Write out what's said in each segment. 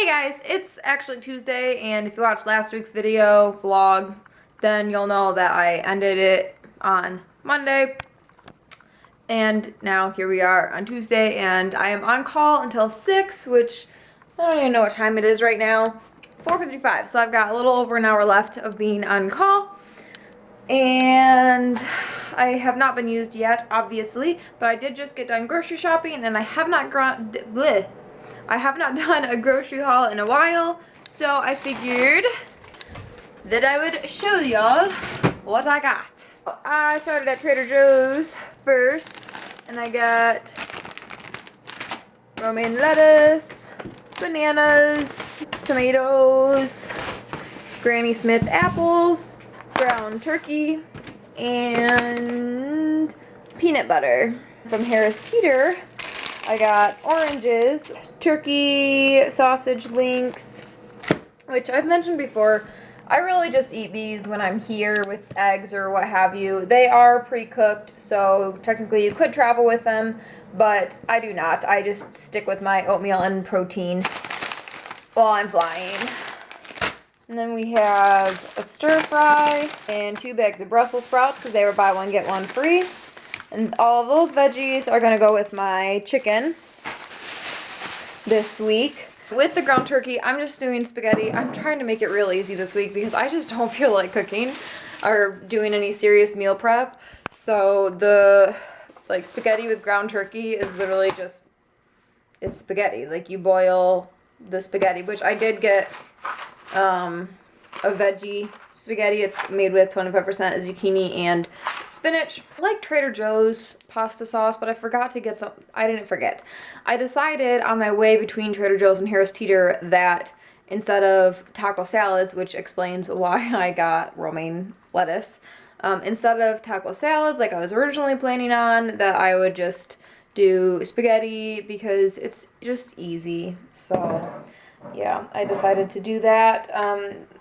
Hey guys, it's actually Tuesday, and if you watched last week's video vlog, then you'll know that I ended it on Monday. And now here we are on Tuesday, and I am on call until 6, which I don't even know what time it is right now. 4:55, so I've got a little over an hour left of being on call. And I have not been used yet, obviously, but I did just get done grocery shopping, and I have not done a grocery haul in a while, so I figured that I would show y'all what I got. I started at Trader Joe's first, and I got romaine lettuce, bananas, tomatoes, Granny Smith apples, ground turkey, and peanut butter. From Harris Teeter, I got oranges, turkey, sausage links, which I've mentioned before. I really just eat these when I'm here with eggs or what have you. They are pre-cooked, so technically you could travel with them, but I do not. I just stick with my oatmeal and protein while I'm flying. And then we have a stir fry and 2 bags of Brussels sprouts because they were buy one, get one free. And all of those veggies are going to go with my chicken this week. With the ground turkey, I'm just doing spaghetti. I'm trying to make it real easy this week because I just don't feel like cooking or doing any serious meal prep. So the spaghetti with ground turkey is literally just, it's spaghetti. Like you boil the spaghetti, which I did get a veggie spaghetti. It's made with 25% zucchini and spinach. I like Trader Joe's pasta sauce, but I forgot to get some. I didn't forget. I decided on my way between Trader Joe's and Harris Teeter that instead of taco salads, which explains why I got romaine lettuce, instead of taco salads like I was originally planning on, that I would just do spaghetti because it's just easy. So yeah, I decided to do that.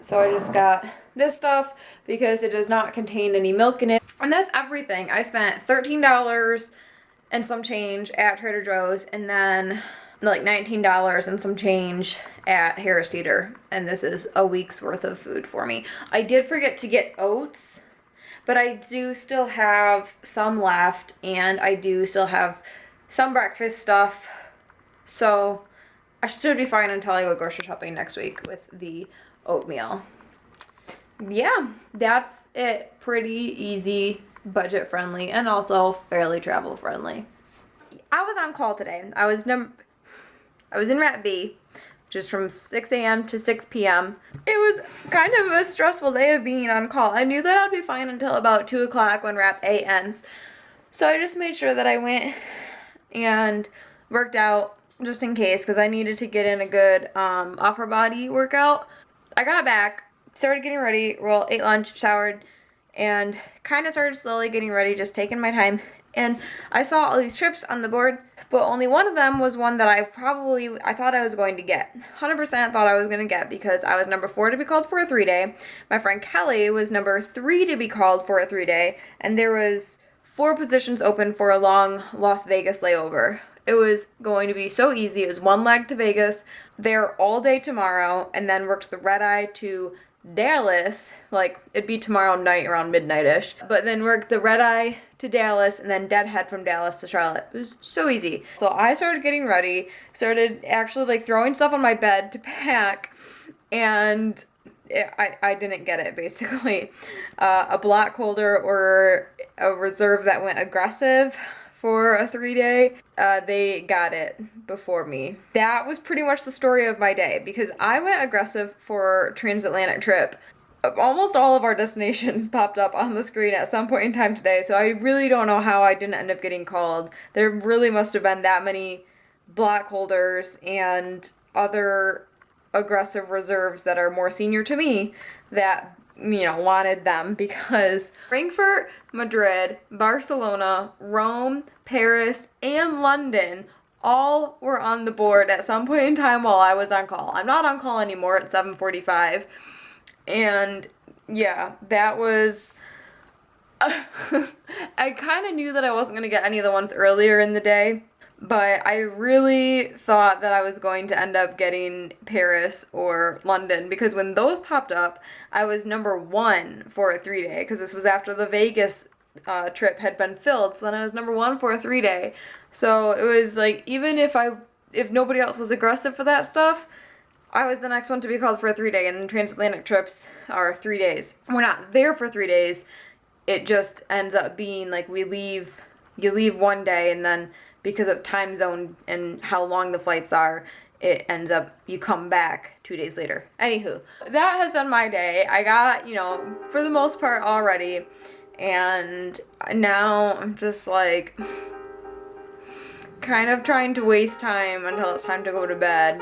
So I just got this stuff because it does not contain any milk in it. And that's everything. I spent $13 and some change at Trader Joe's, and then like $19 and some change at Harris Teeter. And this is a week's worth of food for me. I did forget to get oats, but I do still have some left, and I do still have some breakfast stuff. So I should be fine until I go grocery shopping next week with the oatmeal. Yeah, that's it. Pretty easy, budget friendly, and also fairly travel friendly. I was on call today. I was in Rat B, which is from 6 a.m. to 6 p.m. It was kind of a stressful day of being on call. I knew that I'd be fine until about 2 o'clock when Rat A ends. So I just made sure that I went and worked out just in case, because I needed to get in a good upper body workout. I got back, started getting ready, ate lunch, showered, and kind of started slowly getting ready, just taking my time. And I saw all these trips on the board, but only one of them was one that I thought I was going to get. 100% thought I was going to get, because I was number 4 to be called for a 3-day. My friend Kelly was number 3 to be called for a 3-day, and there was 4 positions open for a long Las Vegas layover. It was going to be so easy. It was 1 leg to Vegas, there all day tomorrow, and then worked the red eye to Dallas. Like, it'd be tomorrow night around midnight-ish. But then worked the red eye to Dallas, and then deadhead from Dallas to Charlotte. It was so easy. So I started getting ready, started actually throwing stuff on my bed to pack, and I didn't get it, basically. A block holder or a reserve that went aggressive for a 3-day, they got it before me. That was pretty much the story of my day, because I went aggressive for transatlantic trip. Almost all of our destinations popped up on the screen at some point in time today, so I really don't know how I didn't end up getting called. There really must have been that many block holders and other aggressive reserves that are more senior to me that wanted them, because Frankfurt, Madrid, Barcelona, Rome, Paris, and London all were on the board at some point in time while I was on call. I'm not on call anymore at 7:45. And yeah, that was I kind of knew that I wasn't going to get any of the ones earlier in the day, But I really thought that I was going to end up getting Paris or London, because when those popped up, I was number 1 for a 3-day, because this was after the Vegas trip had been filled. So then I was number 1 for a 3-day. So it was like, even if nobody else was aggressive for that stuff, I was the next one to be called for a 3-day, and the transatlantic trips are 3 days. We're not there for 3 days. It just ends up being like you leave one day, and then because of time zone and how long the flights are, it ends up you come back 2 days later. Anywho, that has been my day. I got, for the most part already, and now I'm just like kind of trying to waste time until it's time to go to bed.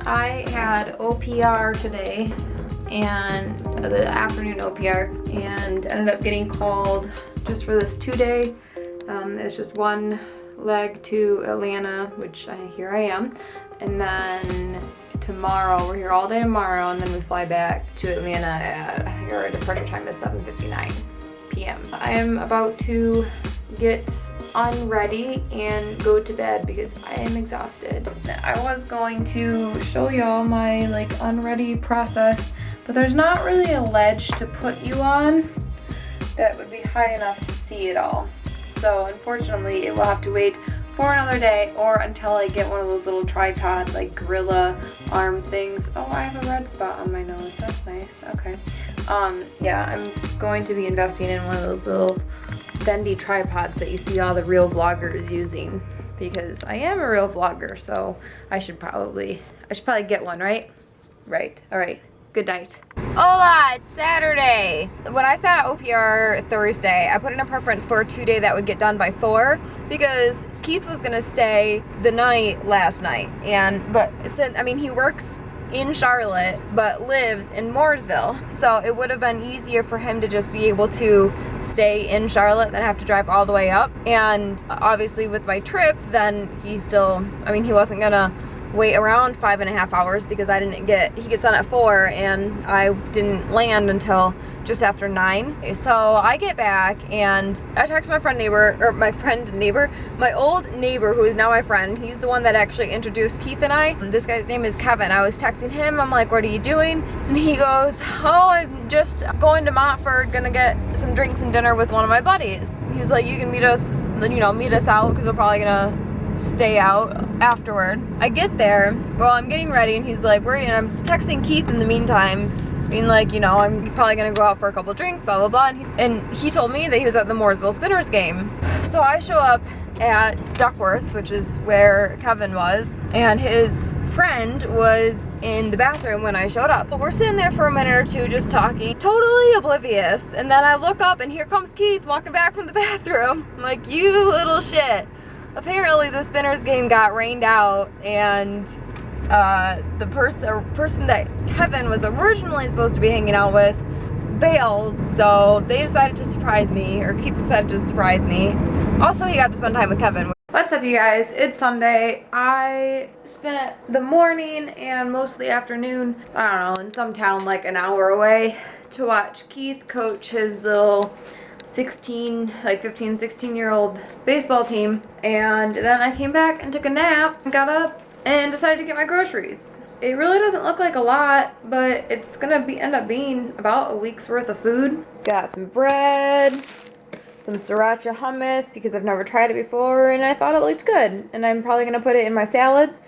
I had OPR today, and the afternoon OPR, and ended up getting called just for this 2-day. It's just one leg to Atlanta, which here I am, and then tomorrow, we're here all day tomorrow, and then we fly back to Atlanta at, I think our departure time is 7:59 p.m. I am about to get unready and go to bed because I am exhausted. I was going to show y'all my unready process, but there's not really a ledge to put you on that would be high enough to see it all. So unfortunately, it will have to wait for another day or until I get one of those little tripod gorilla arm things. Oh, I have a red spot on my nose. That's nice. Okay. Yeah, I'm going to be investing in one of those little bendy tripods that you see all the real vloggers using, because I am a real vlogger, so I should probably get one, right? Right. All right. Good night. Hola, it's Saturday. When I sat OPR Thursday, I put in a preference for a 2-day that would get done by 4 because Keith was gonna stay the night last night, he works in Charlotte but lives in Mooresville, so it would have been easier for him to just be able to stay in Charlotte than have to drive all the way up. And obviously with my trip, then he wasn't gonna wait around 5.5 hours because he gets done at 4 and I didn't land until just after 9. So I get back and I text my old neighbor who is now my friend. He's the one that actually introduced Keith and I. This guy's name is Kevin. I was texting him. I'm like, what are you doing? And he goes, oh, I'm just going to Montford, gonna get some drinks and dinner with one of my buddies. He's like, you can meet us out because we're probably gonna stay out afterward. I get there, I'm getting ready, and he's like, and I'm texting Keith in the meantime, being like, I'm probably gonna go out for a couple drinks, blah blah blah, and he told me that he was at the Mooresville Spinners game. So I show up at Duckworth's, which is where Kevin was, and his friend was in the bathroom when I showed up. But we're sitting there for a minute or two just talking, totally oblivious, and then I look up and here comes Keith walking back from the bathroom. I'm like, you little shit. Apparently the Spinners game got rained out, and the person that Kevin was originally supposed to be hanging out with bailed, so they decided to surprise me, or Keith decided to surprise me. Also, he got to spend time with Kevin. What's up, you guys? It's Sunday. I spent the morning and most of the afternoon, in some town an hour away to watch Keith coach his little 15, 16-year-old baseball team, and then I came back and took a nap and got up and decided to get my groceries. it really doesn't look like a lot, but it's gonna end up being about a week's worth of food. Got some bread, some sriracha hummus because I've never tried it before and I thought it looked good. And I'm probably gonna put it in my salads.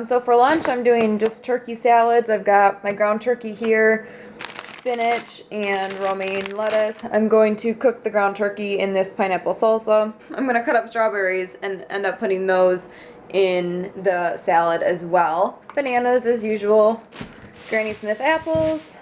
So for lunch, I'm doing just turkey salads. I've got my ground turkey here, spinach, and romaine lettuce. I'm going to cook the ground turkey in this pineapple salsa. I'm gonna cut up strawberries and end up putting those in the salad as well. Bananas as usual, Granny Smith apples,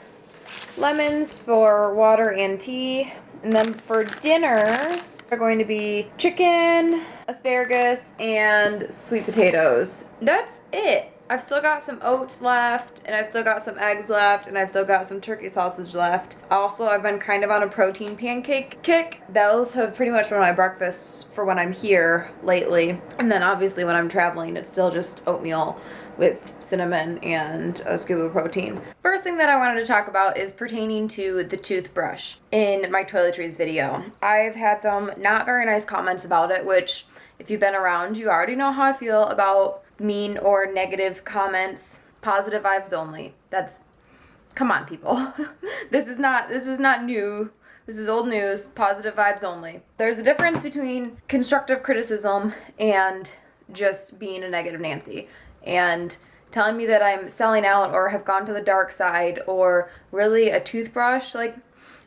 lemons for water and tea. And then for dinners are going to be chicken, asparagus, and sweet potatoes. That's it. I've still got some oats left, and I've still got some eggs left, and I've still got some turkey sausage left. Also, I've been kind of on a protein pancake kick. Those have pretty much been my breakfasts for when I'm here lately. And then obviously when I'm traveling, it's still just oatmeal with cinnamon and a scoop of protein. First thing that I wanted to talk about is pertaining to the toothbrush in my toiletries video. I've had some not very nice comments about it, which if you've been around, you already know how I feel about mean or negative comments. Positive vibes only. Come on, people. This is not new. This is old news. Positive vibes only. There's a difference between constructive criticism and just being a negative Nancy and telling me that I'm selling out or have gone to the dark side or really a toothbrush. Like,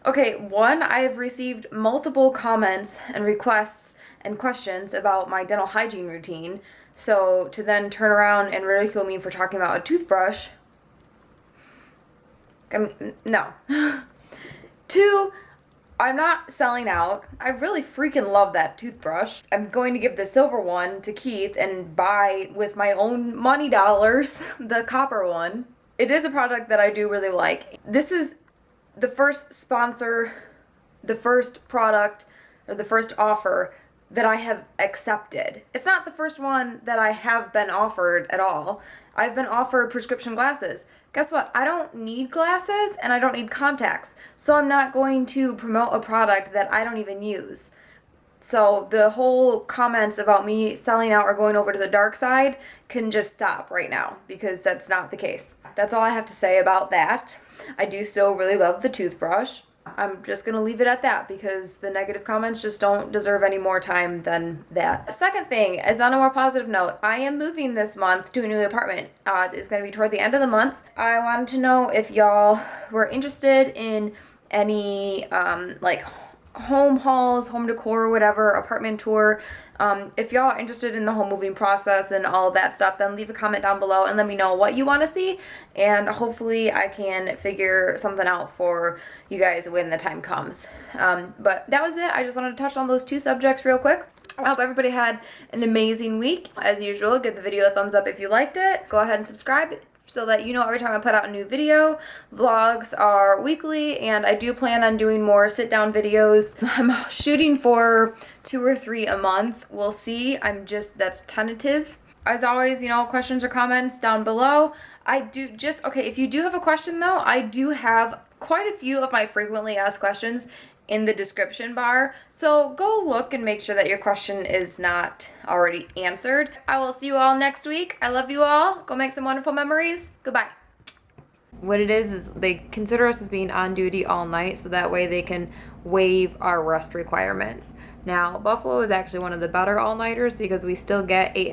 okay, one, I've received multiple comments and requests and questions about my dental hygiene routine. So to then turn around and ridicule me for talking about a toothbrush, I mean, no. Two, I'm not selling out. I really freaking love that toothbrush. I'm going to give the silver one to Keith and buy with my own money dollars the copper one. It is a product that I do really like. This is the first sponsor, the first product, or the first offer that I have accepted. It's not the first one that I have been offered at all. I've been offered prescription glasses. Guess what? I don't need glasses and I don't need contacts. So I'm not going to promote a product that I don't even use. So the whole comments about me selling out or going over to the dark side can just stop right now because that's not the case. That's all I have to say about that. I do still really love the toothbrush. I'm just going to leave it at that because the negative comments just don't deserve any more time than that. The second thing is on a more positive note. I am moving this month to a new apartment. It's going to be toward the end of the month. I wanted to know if y'all were interested in any like home hauls, home decor, whatever, apartment tour. If y'all are interested in the home moving process and all of that stuff, then leave a comment down below and let me know what you want to see, and hopefully I can figure something out for you guys when the time comes. But that was it. I just wanted to touch on those two subjects real quick. I hope everybody had an amazing week. As usual, give the video a thumbs up if you liked it. Go ahead and subscribe so that you know every time I put out a new video. Vlogs are weekly, and I do plan on doing more sit-down videos. I'm shooting for 2 or 3 a month. We'll see. That's tentative. As always, questions or comments down below. If you do have a question though, I do have quite a few of my frequently asked questions in the description bar. So go look and make sure that your question is not already answered. I will see you all next week. I love you all. Go make some wonderful memories. Goodbye. What it is they consider us as being on duty all night so that way they can waive our rest requirements. Now, Buffalo is actually one of the better all-nighters because we still get 8